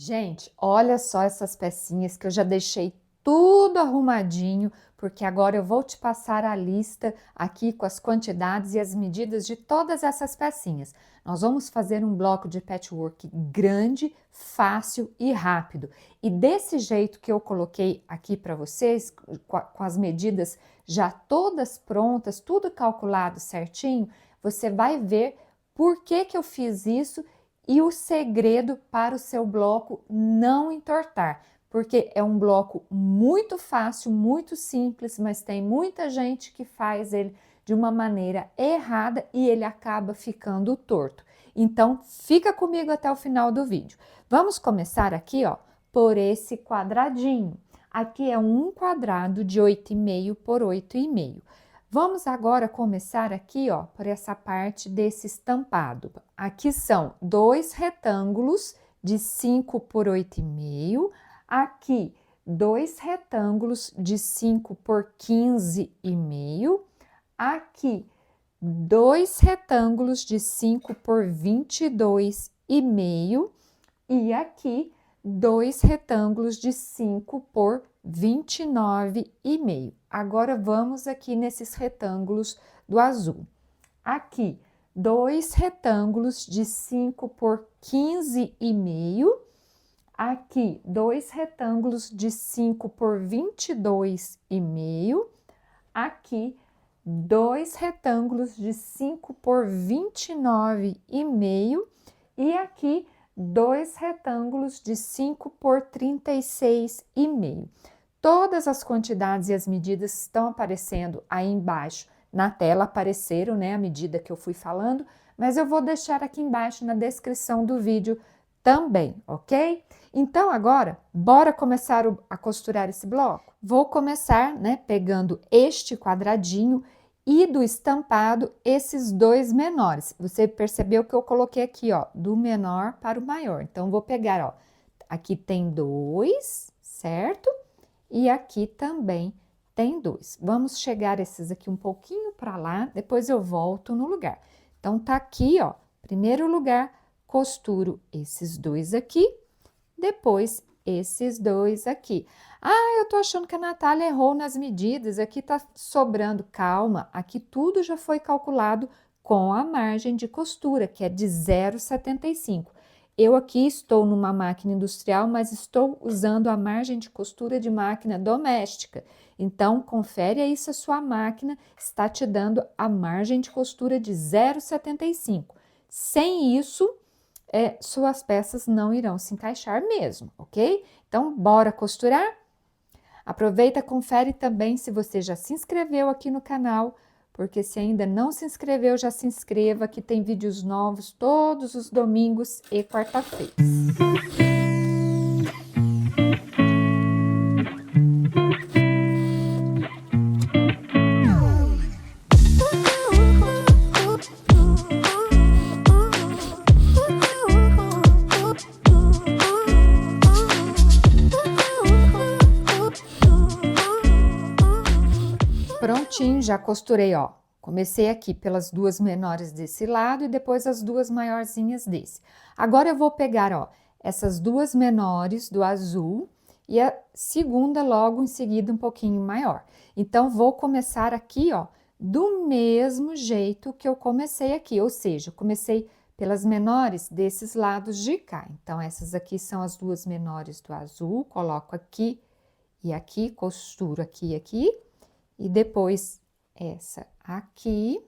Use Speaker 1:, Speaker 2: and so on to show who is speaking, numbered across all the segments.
Speaker 1: Gente, olha só essas pecinhas que eu já deixei tudo arrumadinho, porque agora eu vou te passar a lista aqui com as quantidades e as medidas de todas essas pecinhas. Nós vamos fazer um bloco de patchwork grande, fácil e rápido. E desse jeito que eu coloquei aqui para vocês, com as medidas já todas prontas, tudo calculado certinho, você vai ver por que que eu fiz isso e o segredo para o seu bloco não entortar, porque é um bloco muito fácil, muito simples, mas tem muita gente que faz ele de uma maneira errada e ele acaba ficando torto. Então, fica comigo até o final do vídeo. Vamos começar aqui, ó, por esse quadradinho. Aqui é um quadrado de 8,5 por 8,5. Vamos agora começar aqui, ó, por essa parte desse estampado. Aqui são dois retângulos de 5 por 8,5. Aqui, dois retângulos de 5 por 15,5. Aqui, dois retângulos de 5 por 22,5. E aqui, dois retângulos de 5 por 29,5. Agora, vamos aqui nesses retângulos do azul. Aqui, dois retângulos de 5 por 15,5. Aqui, dois retângulos de 5 por 22,5. Aqui, dois retângulos de 5 por 29,5. E aqui, dois retângulos de 5 por 36,5. Todas as quantidades e as medidas estão aparecendo aí embaixo na tela, apareceram, né, à medida que eu fui falando, mas eu vou deixar aqui embaixo na descrição do vídeo também, ok? Então, agora, bora começar a costurar esse bloco? Vou começar, né, pegando este quadradinho e do estampado, esses dois menores. Você percebeu que eu coloquei aqui, ó, do menor para o maior. Então, vou pegar, ó, aqui tem dois, certo? E aqui também tem dois. Vamos chegar esses aqui um pouquinho para lá, depois eu volto no lugar. Então, tá aqui, ó, primeiro lugar, costuro esses dois aqui, depois esses dois aqui. Ah, eu tô achando que a Natália errou nas medidas, aqui tá sobrando. Calma, aqui tudo já foi calculado com a margem de costura, que é de 0,75. Eu aqui estou numa máquina industrial, mas estou usando a margem de costura de máquina doméstica. Então, confere aí se a sua máquina está te dando a margem de costura de 0,75. Sem isso, suas peças não irão se encaixar mesmo, ok? Então, bora costurar? Aproveita, confere também se você já se inscreveu aqui no canal, porque se ainda não se inscreveu, já se inscreva, que tem vídeos novos todos os domingos e quarta-feiras. Prontinho, já costurei, ó. Comecei aqui pelas duas menores desse lado e depois as duas maiorzinhas desse. Agora eu vou pegar, ó, essas duas menores do azul e a segunda logo em seguida um pouquinho maior. Então, vou começar aqui, ó, do mesmo jeito que eu comecei aqui, ou seja, eu comecei pelas menores desses lados de cá. Então, essas aqui são as duas menores do azul, coloco aqui e aqui, costuro aqui e aqui. E depois essa aqui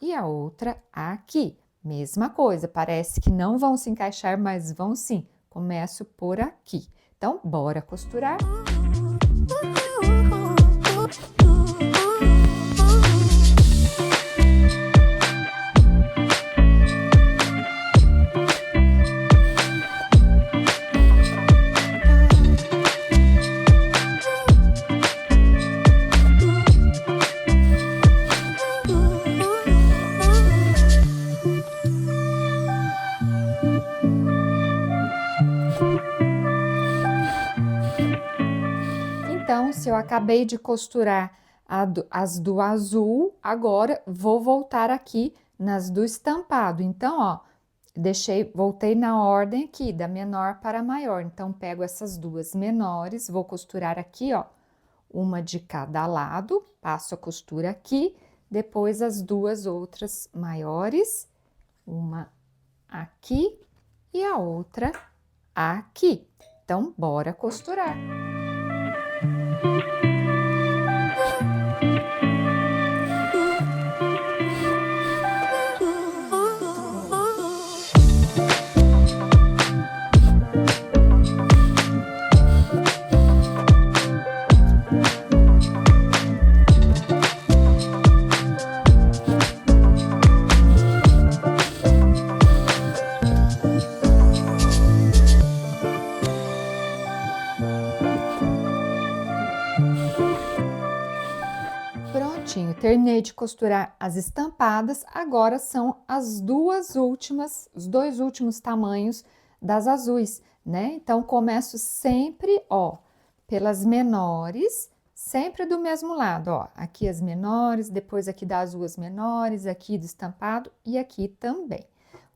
Speaker 1: e a outra aqui. Mesma coisa, parece que não vão se encaixar, mas vão sim. Começo por aqui. Então, bora costurar. Então, se eu acabei de costurar as do azul, agora vou voltar aqui nas do estampado. Então, ó, voltei na ordem aqui, da menor para a maior. Então, pego essas duas menores, vou costurar aqui, ó, uma de cada lado, passo a costura aqui, depois as duas outras maiores, uma aqui e a outra aqui. Então, bora costurar. Prontinho, terminei de costurar as estampadas, agora são os dois últimos tamanhos das azuis, né? Então, começo sempre, ó, pelas menores, sempre do mesmo lado, ó. Aqui as menores, depois aqui das duas menores, aqui do estampado e aqui também,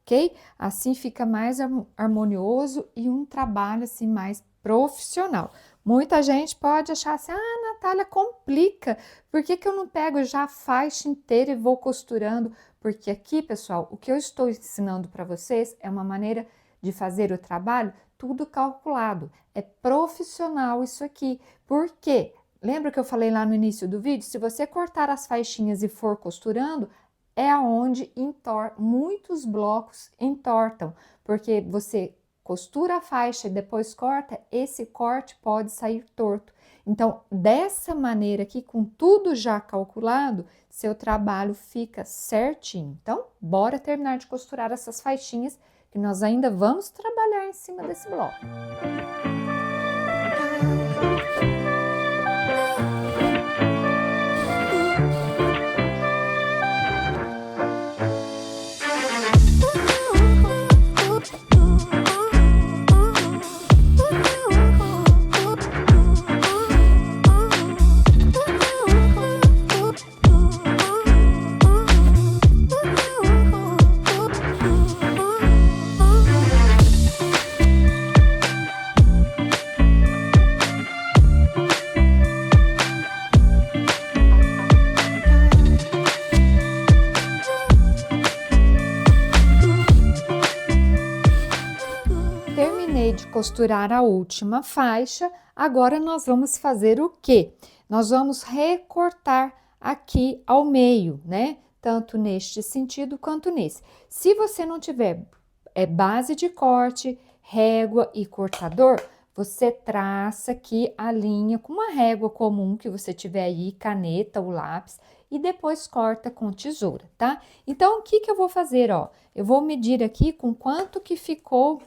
Speaker 1: ok? Assim fica mais harmonioso e um trabalho, assim, mais profissional. Muita gente pode achar assim, ah, Natália, complica, por que que eu não pego já a faixa inteira e vou costurando? Porque aqui, pessoal, o que eu estou ensinando para vocês é uma maneira de fazer o trabalho tudo calculado, é profissional isso aqui. Por quê? Lembra que eu falei lá no início do vídeo? Se você cortar as faixinhas e for costurando, é aonde muitos blocos entortam, porque você costura a faixa e depois corta, esse corte pode sair torto. Então, dessa maneira aqui, com tudo já calculado, seu trabalho fica certinho. Então, bora terminar de costurar essas faixinhas, que nós ainda vamos trabalhar em cima desse bloco. De costurar a última faixa, agora nós vamos fazer o quê? Nós vamos recortar aqui ao meio, né? Tanto neste sentido quanto nesse. Se você não tiver base de corte, régua e cortador, você traça aqui a linha com uma régua comum que você tiver aí, caneta ou lápis, e depois corta com tesoura, tá? Então, o que que eu vou fazer, ó? Eu vou medir aqui com quanto que ficou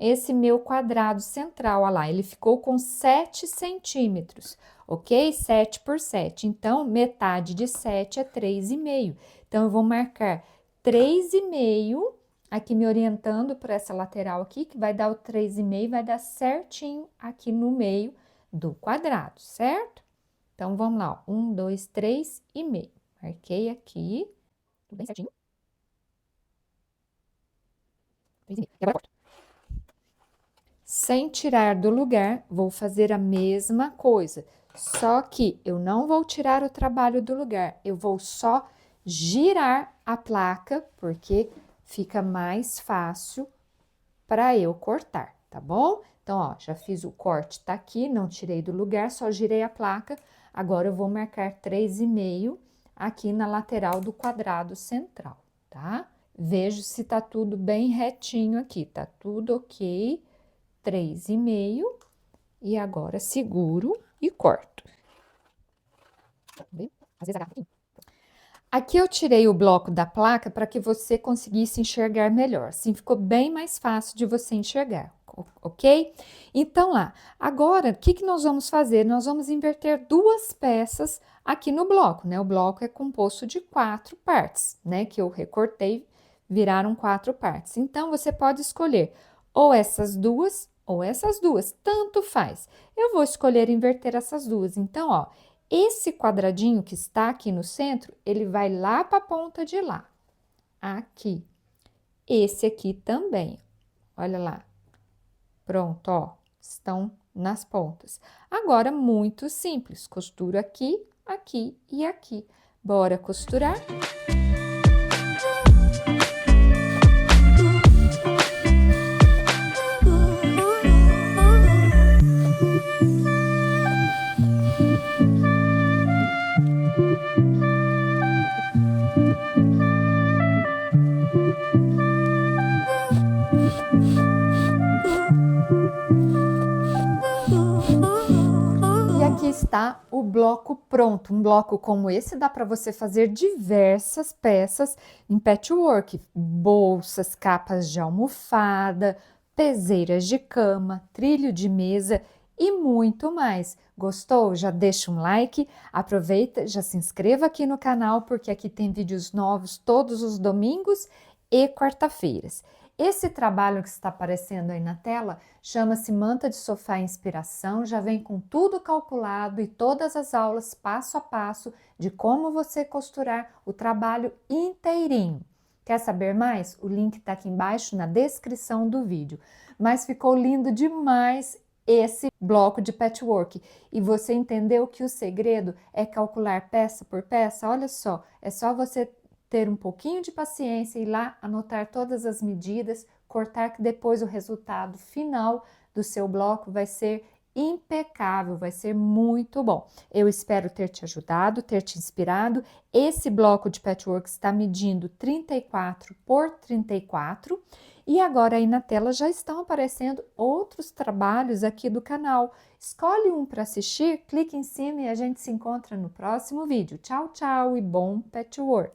Speaker 1: esse meu quadrado central, olha lá, ele ficou com 7 centímetros, ok? 7 por 7, então, metade de 7 é 3,5. Então, eu vou marcar 3,5, aqui me orientando por essa lateral aqui, que vai dar o 3,5, vai dar certinho aqui no meio do quadrado, certo? Então, vamos lá, ó, 1, 2, 3,5. Marquei aqui, tudo bem certinho. 3,5, e agora corto. Sem tirar do lugar, vou fazer a mesma coisa, só que eu não vou tirar o trabalho do lugar, eu vou só girar a placa, porque fica mais fácil para eu cortar, tá bom? Então, ó, já fiz o corte, tá aqui, não tirei do lugar, só girei a placa, agora eu vou marcar 3,5 aqui na lateral do quadrado central, tá? Vejo se tá tudo bem retinho aqui, tá tudo ok. 3,5 e agora seguro e corto. Às vezes agarra um pouquinho. Aqui eu tirei o bloco da placa para que você conseguisse enxergar melhor. Assim ficou bem mais fácil de você enxergar, ok? Então lá, agora o que que nós vamos fazer? Nós vamos inverter duas peças aqui no bloco, né? O bloco é composto de 4 partes, né? Que eu recortei, viraram 4 partes. Então você pode escolher ou essas duas, tanto faz. Eu vou escolher inverter essas duas. Então, ó, esse quadradinho que está aqui no centro, ele vai lá para a ponta de lá. Aqui. esse aqui também. Olha lá. Pronto, ó, estão nas pontas. Agora, muito simples, costuro aqui, aqui e aqui. Bora costurar? E aqui está o bloco pronto. Um bloco como esse dá para você fazer diversas peças em patchwork. Bolsas, capas de almofada, peseiras de cama, trilho de mesa e muito mais. Gostou? Já deixa um like, aproveita, já se inscreva aqui no canal porque aqui tem vídeos novos todos os domingos e quarta-feiras. Esse trabalho que está aparecendo aí na tela chama-se Manta de Sofá Inspiração, já vem com tudo calculado e todas as aulas passo a passo de como você costurar o trabalho inteirinho. Quer saber mais? O link está aqui embaixo na descrição do vídeo. Mas ficou lindo demais esse bloco de patchwork. E você entendeu que o segredo é calcular peça por peça? Olha só, é só você ter um pouquinho de paciência, ir lá, anotar todas as medidas, cortar que depois o resultado final do seu bloco vai ser impecável, vai ser muito bom. Eu espero ter te ajudado, ter te inspirado. Esse bloco de patchwork está medindo 34 por 34 e agora aí na tela já estão aparecendo outros trabalhos aqui do canal. Escolhe um para assistir, clique em cima e a gente se encontra no próximo vídeo. Tchau, tchau e bom patchwork!